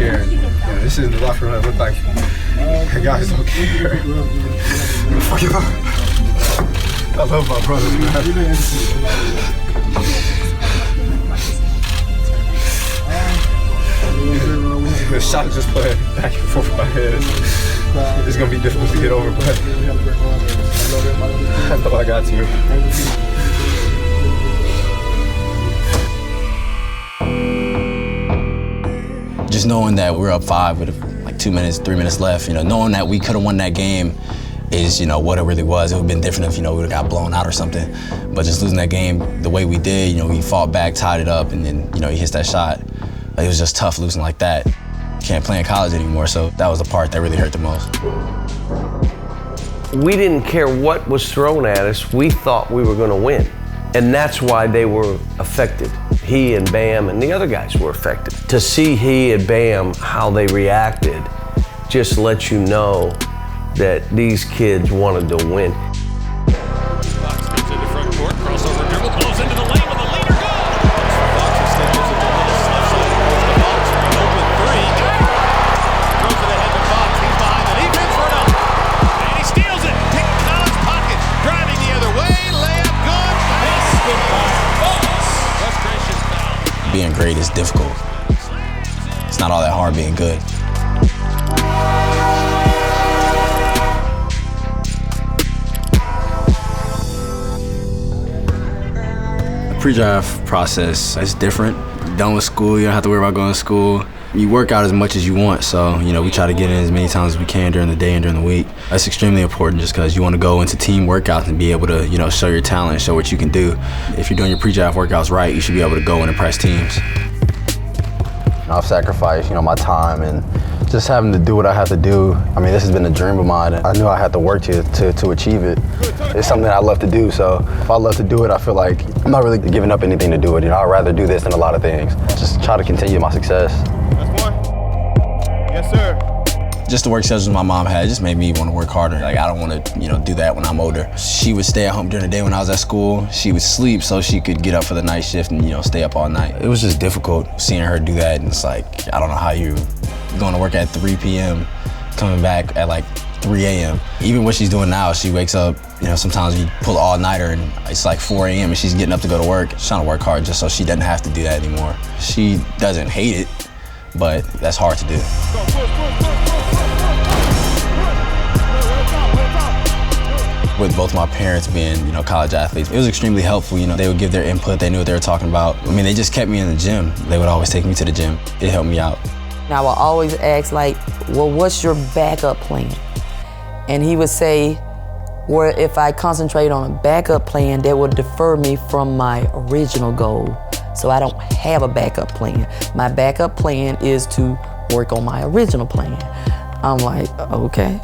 care. Yeah, this is in the locker room. It looked like guys don't care. I love my brothers, man. The shot just playing back and forth in my head. It's gonna be difficult to get over, but I know I got to. Just knowing that we're up 5 with like 2 minutes, 3 minutes left, knowing that we could have won that game is, what it really was. It would have been different if, we would have got blown out or something. But just losing that game the way we did, we fought back, tied it up, and then, he hits that shot. It was just tough losing like that. Can't play in college anymore, so that was the part that really hurt the most. We didn't care what was thrown at us. We thought we were gonna win. And that's why they were affected. He and Bam and the other guys were affected. To see he and Bam, how they reacted, just lets you know that these kids wanted to win. Fox gets into front court, crossover dribble, blows into the lane with a leader goal. Fox instead gives it to Willis, left side, goes to Fox, open three. Throws it ahead to Fox, he's behind the defense for another. And he steals it, picked Collins' pocket, driving the other way, layup good. Frustration foul. Being great is difficult. It's not all that hard being good. Pre-draft process, it's different. Done with school, you don't have to worry about going to school. You work out as much as you want, so we try to get in as many times as we can during the day and during the week. That's extremely important just because you want to go into team workouts and be able to show your talent and show what you can do. If you're doing your pre-draft workouts right, you should be able to go and impress teams. I've sacrificed, my time and just having to do what I have to do. I mean, this has been a dream of mine. I knew I had to work to achieve it. It's something that I love to do, so if I love to do it, I feel like I'm not really giving up anything to do it. I'd rather do this than a lot of things. Just try to continue my success. That's one. Yes, sir. Just the work schedules my mom had just made me want to work harder. Like, I don't want to, do that when I'm older. She would stay at home during the day when I was at school. She would sleep so she could get up for the night shift and, stay up all night. It was just difficult seeing her do that, and it's like, I don't know how you're going to work at 3 p.m., coming back at like 3 a.m. Even what she's doing now, she wakes up, sometimes we pull all-nighter and it's like 4 a.m. and she's getting up to go to work. She's trying to work hard just so she doesn't have to do that anymore. She doesn't hate it, but that's hard to do. With both my parents being, college athletes, it was extremely helpful. They would give their input, they knew what they were talking about. I mean, they just kept me in the gym. They would always take me to the gym. It helped me out. I will always ask, well, what's your backup plan? And he would say, well, if I concentrate on a backup plan, that would defer me from my original goal. So I don't have a backup plan. My backup plan is to work on my original plan. I'm like, okay.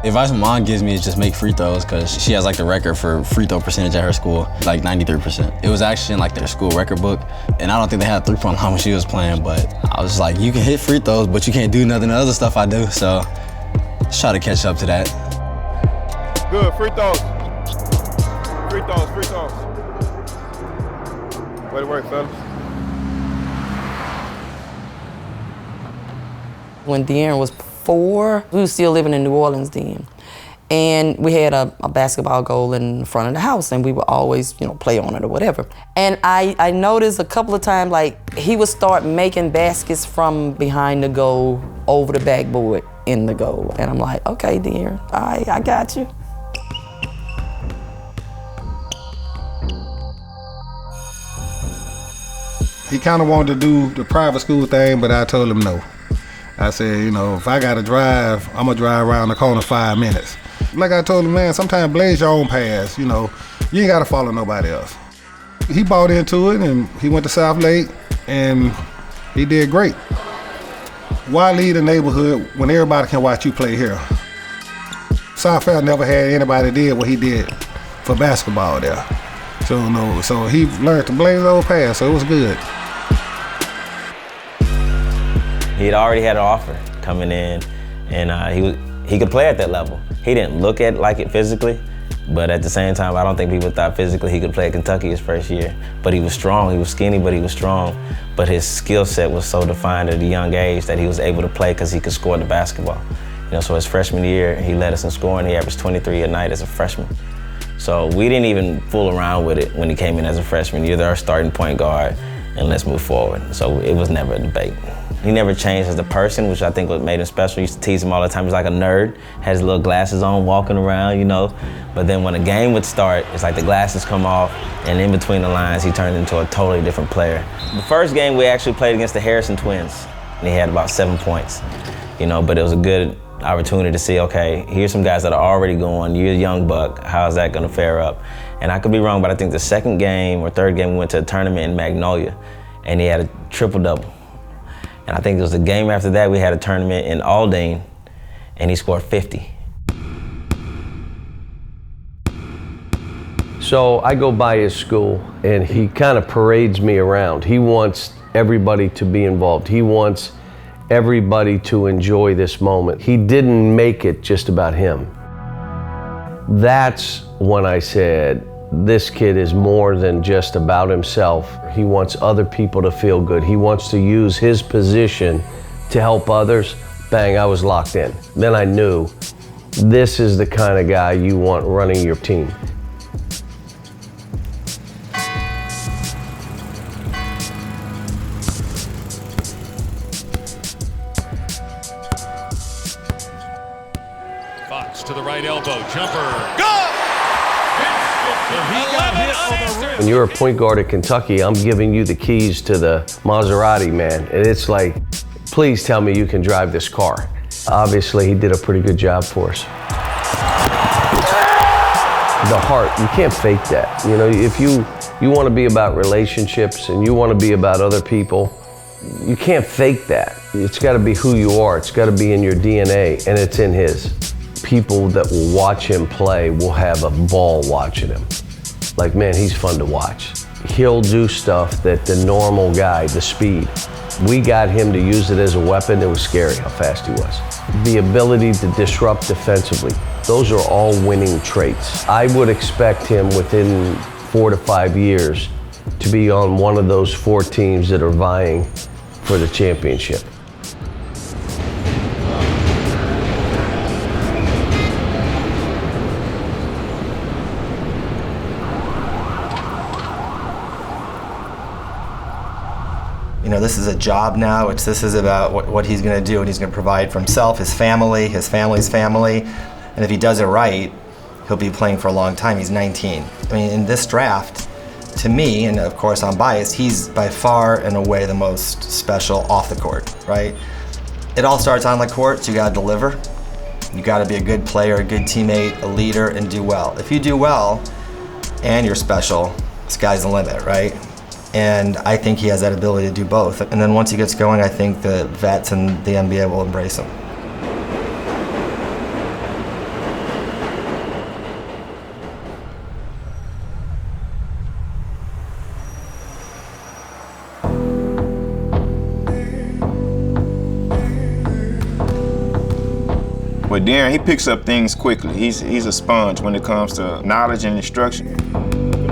The advice my mom gives me is just make free throws, because she has the record for free throw percentage at her school, 93%. It was actually in their school record book, and I don't think they had a three-point line when she was playing, but I was like, you can hit free throws, but you can't do nothing of the other stuff I do, so just try to catch up to that. Good, free throws. Free throws, free throws. Way to work, fellas. When De'Aaron was 4, we were still living in New Orleans then. And we had a basketball goal in front of the house, and we would always, play on it or whatever. And I noticed a couple of times, he would start making baskets from behind the goal over the backboard in the goal. And I'm like, okay, De'Aaron, all right, I got you. He kind of wanted to do the private school thing, but I told him no. I said, if I gotta drive, I'm gonna drive around the corner 5 minutes. Like I told him, man, sometimes blaze your own paths, you ain't gotta follow nobody else. He bought into it and he went to South Lake and he did great. Why leave the neighborhood when everybody can watch you play here? South Fair never had anybody did what he did for basketball there. So he learned to blaze those paths, so it was good. He had already had an offer coming in, and he could play at that level. He didn't look at it physically, But at the same time, I don't think people thought physically he could play at Kentucky his first year. But he was strong. He was skinny, but he was strong. But his skill set was so defined at a young age that he was able to play because he could score the basketball. So his freshman year, he led us in scoring. He averaged 23 a night as a freshman. So we didn't even fool around with it when he came in as a freshman. You're our starting point guard, and let's move forward. So it was never a debate. He never changed as a person, which I think what made him special. I used to tease him all the time. He's like a nerd, had his little glasses on, walking around, But then when a game would start, it's like the glasses come off, and in between the lines, he turned into a totally different player. The first game we actually played against the Harrison twins, and he had about 7 points, But it was a good opportunity to see, okay, here's some guys that are already going, you're a young buck, how's that gonna fare up? And I could be wrong, but I think the second game or third game we went to a tournament in Magnolia, and he had a triple-double. And I think it was the game after that we had a tournament in Spalding, and he scored 50. So I go by his school, and he kind of parades me around. He wants everybody to be involved. He wants everybody to enjoy this moment. He didn't make it just about him. That's when I said, this kid is more than just about himself. He wants other people to feel good. He wants to use his position to help others. Bang, I was locked in. Then I knew this is the kind of guy you want running your team. Fox to the right elbow, jumper, go! He got hit on the rim. When you're a point guard at Kentucky, I'm giving you the keys to the Maserati, man. And it's like, please tell me you can drive this car. Obviously, he did a pretty good job for us. The heart, you can't fake that. If you want to be about relationships and you want to be about other people, you can't fake that. It's got to be who you are. It's got to be in your DNA, and it's in his. People that will watch him play will have a ball watching him. Like, man, he's fun to watch. He'll do stuff that the normal guy, the speed, we got him to use it as a weapon. It was scary how fast he was. The ability to disrupt defensively, those are all winning traits. I would expect him within 4 to 5 years to be on one of those 4 teams that are vying for the championship. This is a job now. This is about what he's going to do, and he's going to provide for himself, his family's family. And if he does it right, he'll be playing for a long time. He's 19. In this draft, to me, and of course I'm biased, he's by far and away the most special off the court, right? It all starts on the court, so you got to deliver. You got to be a good player, a good teammate, a leader, and do well. If you do well and you're special, sky's the limit, right? And I think he has that ability to do both. And then once he gets going, I think the vets and the NBA will embrace him. But Darren, he picks up things quickly. He's a sponge when it comes to knowledge and instruction.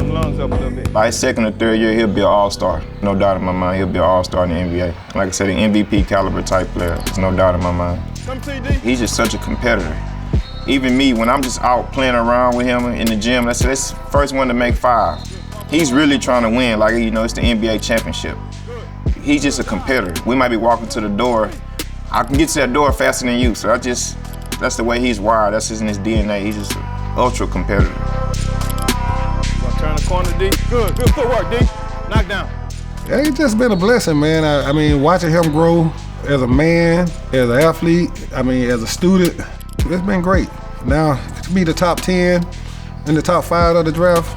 Lungs up a little bit. By his second or third year, he'll be an all-star. No doubt in my mind, he'll be an all-star in the NBA. Like I said, an MVP caliber type player. There's no doubt in my mind. He's just such a competitor. Even me, when I'm just out playing around with him in the gym, let's say this first one to make 5. He's really trying to win, like, it's the NBA championship. He's just a competitor. We might be walking to the door. I can get to that door faster than you, so that's the way he's wired. That's just in his DNA. He's just an ultra competitor. Turn the corner, D. Good footwork, D. Knock down. Yeah, it's just been a blessing, man. I mean, watching him grow as a man, as an athlete, as a student, it's been great. Now, to be the top 10 in the top 5 of the draft,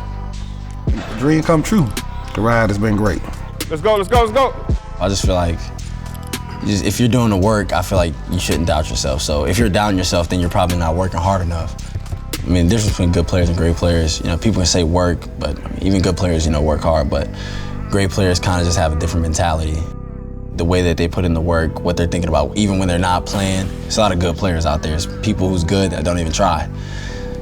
dream come true. The ride has been great. Let's go. I just feel like if you're doing the work, I feel like you shouldn't doubt yourself. So if you're doubting yourself, then you're probably not working hard enough. The difference between good players and great players, people can say work, but even good players, work hard, but great players kind of just have a different mentality. The way that they put in the work, what they're thinking about, even when they're not playing. There's a lot of good players out there. There's people who's good that don't even try.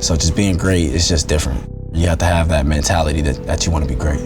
So just being great is just different. You have to have that mentality that you want to be great.